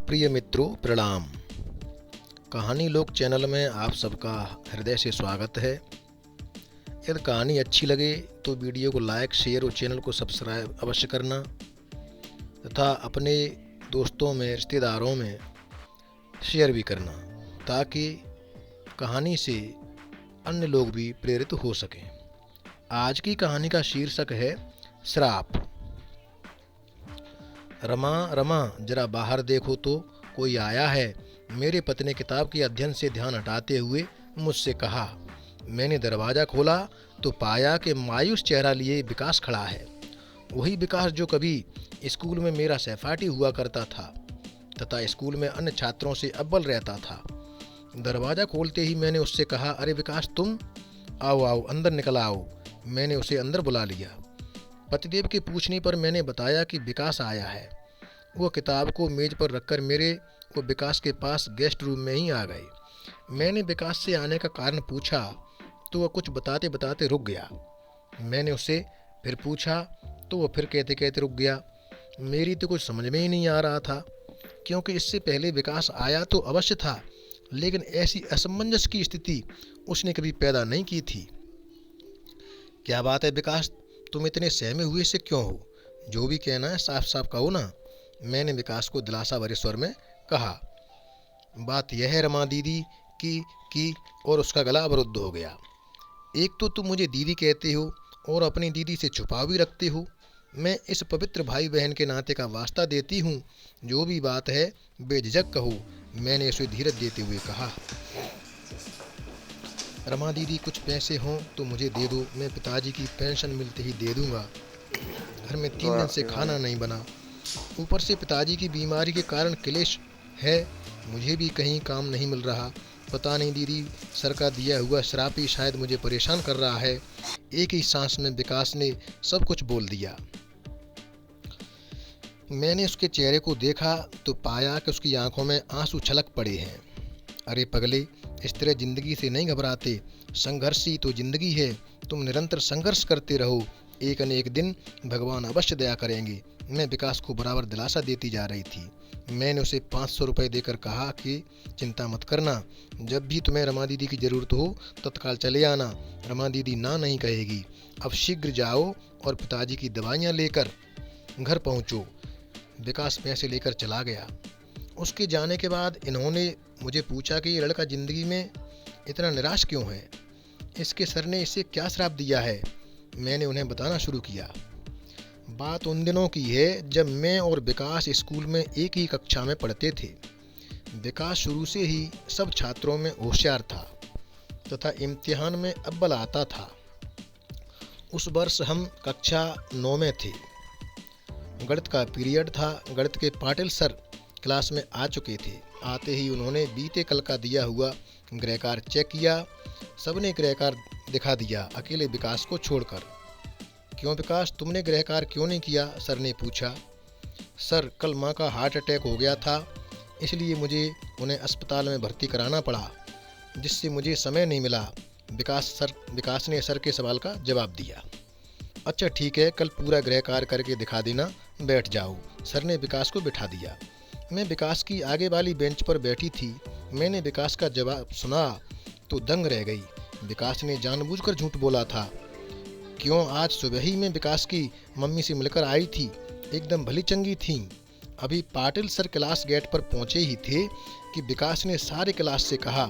प्रिय मित्रों प्रणाम। कहानी लोक चैनल में आप सबका हृदय से स्वागत है। यदि कहानी अच्छी लगे तो वीडियो को लाइक शेयर और चैनल को सब्सक्राइब अवश्य करना तथा अपने दोस्तों में रिश्तेदारों में शेयर भी करना ताकि कहानी से अन्य लोग भी प्रेरित हो सकें। आज की कहानी का शीर्षक है श्राप। रमा रमा जरा बाहर देखो तो कोई आया है, मेरे पति ने किताब के अध्ययन से ध्यान हटाते हुए मुझसे कहा। मैंने दरवाज़ा खोला तो पाया कि मायूस चेहरा लिए विकास खड़ा है। वही विकास जो कभी स्कूल में मेरा सहपाठी हुआ करता था तथा स्कूल में अन्य छात्रों से अव्वल रहता था। दरवाज़ा खोलते ही मैंने उससे कहा, अरे विकास तुम आओ आओ अंदर निकल आओ। मैंने उसे अंदर बुला लिया। पतिदेव के पूछने पर मैंने बताया कि विकास आया है। वो किताब को मेज पर रखकर मेरे को विकास के पास गेस्ट रूम में ही आ गए। मैंने विकास से आने का कारण पूछा तो वह कुछ बताते बताते रुक गया। मैंने उससे फिर पूछा तो वह फिर कहते कहते रुक गया। मेरी तो कुछ समझ में ही नहीं आ रहा था, क्योंकि इससे पहले विकास आया तो अवश्य था, लेकिन ऐसी असमंजस की स्थिति उसने कभी पैदा नहीं की थी। क्या बात है विकास, तुम इतने सहमे हुए से क्यों हो? जो भी कहना है साफ साफ कहो ना। मैंने विकास को दिलासा भरे स्वर में कहा। बात यह है रमा दीदी की और उसका गला अवरुद्ध हो गया। एक तो तुम मुझे दीदी कहते हो और अपनी दीदी से छुपाव भी रखते हो। मैं इस पवित्र भाई बहन के नाते का वास्ता देती हूँ, जो भी बात है बेझिझक कहो। मैंने उसे धीरज देते हुए कहा। रमा दीदी कुछ पैसे हों तो मुझे दे दो, मैं पिताजी की पेंशन मिलते ही दे दूंगा। घर में 3 दिन से खाना नहीं बना, ऊपर से पिताजी की बीमारी के कारण क्लेश है। मुझे भी कहीं काम नहीं मिल रहा। पता नहीं दीदी, सर का दिया हुआ श्राप ही शायद मुझे परेशान कर रहा है। एक ही सांस में विकास ने सब कुछ बोल दिया। मैंने उसके चेहरे को देखा तो पाया कि उसकी आंखों में आंसू छलक पड़े हैं। अरे पगले, इस तरह जिंदगी से नहीं घबराते। संघर्ष ही तो जिंदगी है। तुम निरंतर संघर्ष करते रहो, एक न एक दिन भगवान अवश्य दया करेंगे। मैं विकास को बराबर दिलासा देती जा रही थी। मैंने उसे 500 रुपये देकर कहा कि चिंता मत करना, जब भी तुम्हें रमा दीदी की ज़रूरत हो तत्काल चले आना। रमा दीदी ना नहीं कहेगी। अब शीघ्र जाओ और पिताजी की दवाइयाँ लेकर घर पहुँचो। विकास पैसे लेकर चला गया। उसके जाने के बाद इन्होंने मुझे पूछा कि ये लड़का ज़िंदगी में इतना निराश क्यों है, इसके सर ने इसे क्या श्राप दिया है। मैंने उन्हें बताना शुरू किया। बात उन दिनों की है जब मैं और विकास स्कूल में एक ही कक्षा में पढ़ते थे। विकास शुरू से ही सब छात्रों में होशियार था तथा इम्तिहान में अव्वल आता था। उस वर्ष हम कक्षा 9 में थे। गणित का पीरियड था। गणित के पाटिल सर क्लास में आ चुके थे। आते ही उन्होंने बीते कल का दिया हुआ गृहकार चेक किया। सबने गृहकार दिखा दिया, अकेले विकास को छोड़कर। क्यों विकास, तुमने गृहकार क्यों नहीं किया? सर ने पूछा। सर, कल माँ का हार्ट अटैक हो गया था, इसलिए मुझे उन्हें अस्पताल में भर्ती कराना पड़ा, जिससे मुझे समय नहीं मिला। विकास ने सर के सवाल का जवाब दिया। अच्छा ठीक है, कल पूरा गृहकार करके दिखा देना, बैठ जाओ। सर ने विकास को बिठा दिया। मैं विकास की आगे वाली बेंच पर बैठी थी। मैंने विकास का जवाब सुना तो दंग रह गई। विकास ने जानबूझकर झूठ बोला था। क्यों, आज सुबह ही मैं विकास की मम्मी से मिलकर आई थी, एकदम भली चंगी थी। अभी पाटिल सर क्लास गेट पर पहुंचे ही थे कि विकास ने सारे क्लास से कहा,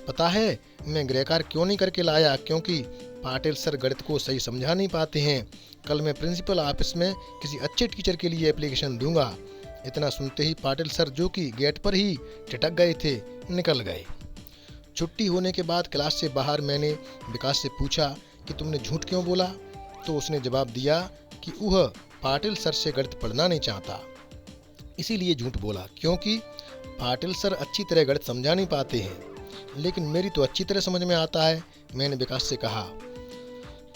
पता है मैं गृहकार क्यों नहीं करके लाया? क्योंकि पाटिल सर गणित को सही समझा नहीं पाते हैं। कल मैं प्रिंसिपल ऑफिस में किसी अच्छे टीचर के लिए एप्लीकेशन दूंगा। इतना सुनते ही पाटिल सर, जो कि गेट पर ही ठिठक गए थे, निकल गए। छुट्टी होने के बाद क्लास से बाहर मैंने विकास से पूछा कि तुमने झूठ क्यों बोला? तो उसने जवाब दिया कि वह पाटिल सर से गणित पढ़ना नहीं चाहता, इसीलिए झूठ बोला। क्योंकि पाटिल सर अच्छी तरह गणित समझा नहीं पाते हैं, लेकिन मेरी तो अच्छी तरह समझ में आता है। मैंने विकास से कहा।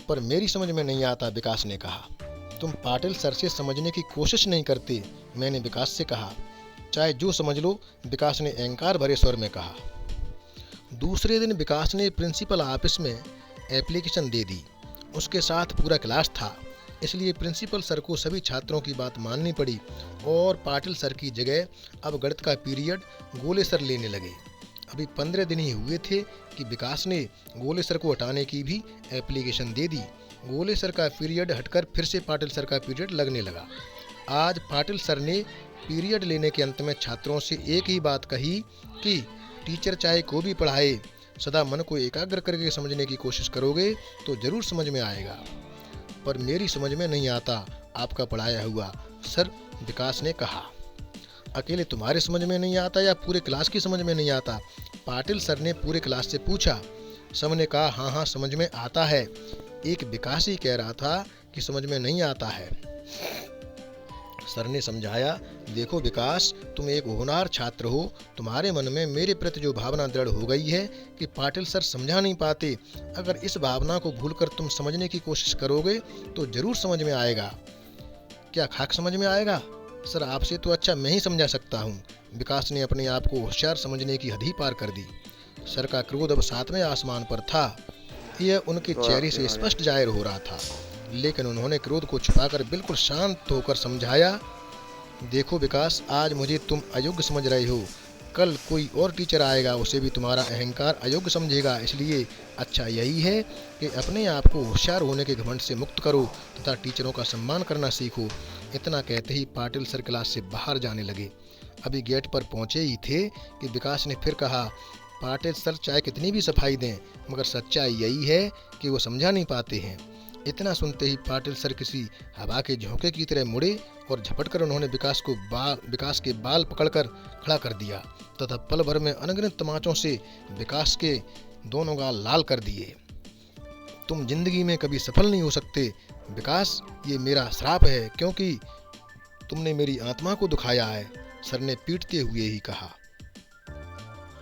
पर मेरी समझ में नहीं आता, विकास ने कहा। तुम पाटिल सर से समझने की कोशिश नहीं करते, मैंने विकास से कहा। चाहे जो समझ लो, विकास ने अहंकार भरे स्वर में कहा। दूसरे दिन विकास ने प्रिंसिपल ऑफिस में एप्लीकेशन दे दी। उसके साथ पूरा क्लास था। इसलिए प्रिंसिपल सर को सभी छात्रों की बात माननी पड़ी और पाटिल सर की जगह अब गणित का पीरियड गोले सर लेने लगे। अभी 15 दिन ही हुए थे कि विकास ने गोले सर को हटाने की भी एप्लीकेशन दे दी। गोले सर का पीरियड हटकर फिर से पाटिल सर का पीरियड लगने लगा। आज पाटिल सर ने पीरियड लेने के अंत में छात्रों से एक ही बात कही कि टीचर चाहे को भी पढ़ाए, सदा मन को एकाग्र करके समझने की कोशिश करोगे तो जरूर समझ में आएगा। पर मेरी समझ में नहीं आता आपका पढ़ाया हुआ, सर, विकास ने कहा। अकेले तुम्हारे समझ में नहीं आता या पूरे क्लास की समझ में नहीं आता? पाटिल सर ने पूरे क्लास से पूछा। सबने कहा हाँ हाँ समझ में आता है। एक विकास ही कह रहा था कि समझ में नहीं आता है। सर ने समझाया, देखो विकास, तुम एक होनहार छात्र हो, तुम्हारे मन में मेरे प्रति जो भावना दृढ़ हो गई है कि पाटिल सर समझा नहीं पाते, अगर इस भावना को भूलकर तुम समझने की कोशिश करोगे तो जरूर समझ में आएगा। क्या खाक समझ में आएगा? सर, आपसे तो अच्छा मैं ही समझा सकता हूँ। विकास ने अपने आप को होशियार समझने की हद ही पार कर दी। सर का क्रोध अब 7वें आसमान पर था। यह उनके चेहरे से स्पष्ट जाहिर हो रहा था, लेकिन उन्होंने क्रोध को छुपाकर बिल्कुल शांत होकर समझाया, देखो विकास, आज मुझे तुम अयोग्य समझ रहे हो, कल कोई और टीचर आएगा, उसे भी तुम्हारा अहंकार अयोग्य समझेगा। इसलिए अच्छा यही है कि अपने आप को होशियार होने के घमंड से मुक्त करो तथा टीचरों का सम्मान करना सीखो। इतना कहते ही पाटिल सर क्लास से बाहर जाने लगे। अभी गेट पर पहुंचे ही थे कि विकास ने फिर कहा, पाटिल सर चाहे कितनी भी सफाई दें, मगर सच्चाई यही है कि वो समझा नहीं पाते हैं। इतना सुनते ही पाटिल सर किसी हवा के झोंके की तरह मुड़े और झपटकर उन्होंने विकास के बाल पकड़कर खड़ा कर दिया तथा पल भर में अनगिनत तमाचों से विकास के दोनों गाल लाल कर दिए। तुम जिंदगी में कभी सफल नहीं हो सकते विकास, ये मेरा श्राप है, क्योंकि तुमने मेरी आत्मा को दुखाया है, सर ने पीटते हुए ही कहा।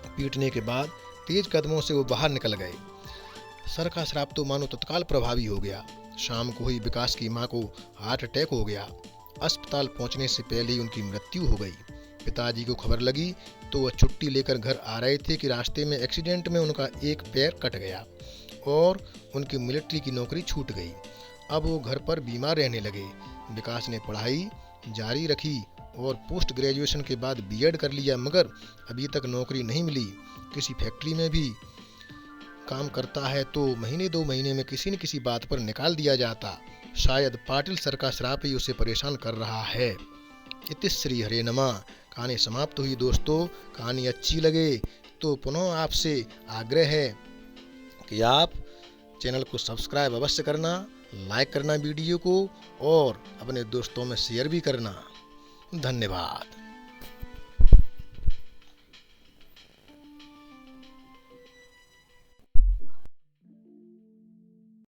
पीटने के बाद तेज कदमों से वो बाहर निकल गए। सर का श्राप तो मानो तत्काल प्रभावी हो गया। शाम को ही विकास की मां को हार्ट अटैक हो गया। अस्पताल पहुंचने से पहले ही उनकी मृत्यु हो गई। पिताजी को खबर लगी तो वह छुट्टी लेकर घर आ रहे थे कि रास्ते में एक्सीडेंट में उनका एक पैर कट गया और उनकी मिलिट्री की नौकरी छूट गई। अब वो घर पर बीमार रहने लगे। विकास ने पढ़ाई जारी रखी और पोस्ट ग्रेजुएशन के बाद बीएड कर लिया, मगर अभी तक नौकरी नहीं मिली। किसी फैक्ट्री में भी काम करता है तो महीने 2 महीने में किसी न किसी बात पर निकाल दिया जाता। शायद पाटिल सर का श्राप ही उसे परेशान कर रहा है। इतिश्री हरे नमा। कहानी समाप्त हुई दोस्तों। कहानी अच्छी लगे तो पुनः आपसे आग्रह है कि आप चैनल को सब्सक्राइब अवश्य करना, लाइक करना वीडियो को और अपने दोस्तों में शेयर भी करना। धन्यवाद।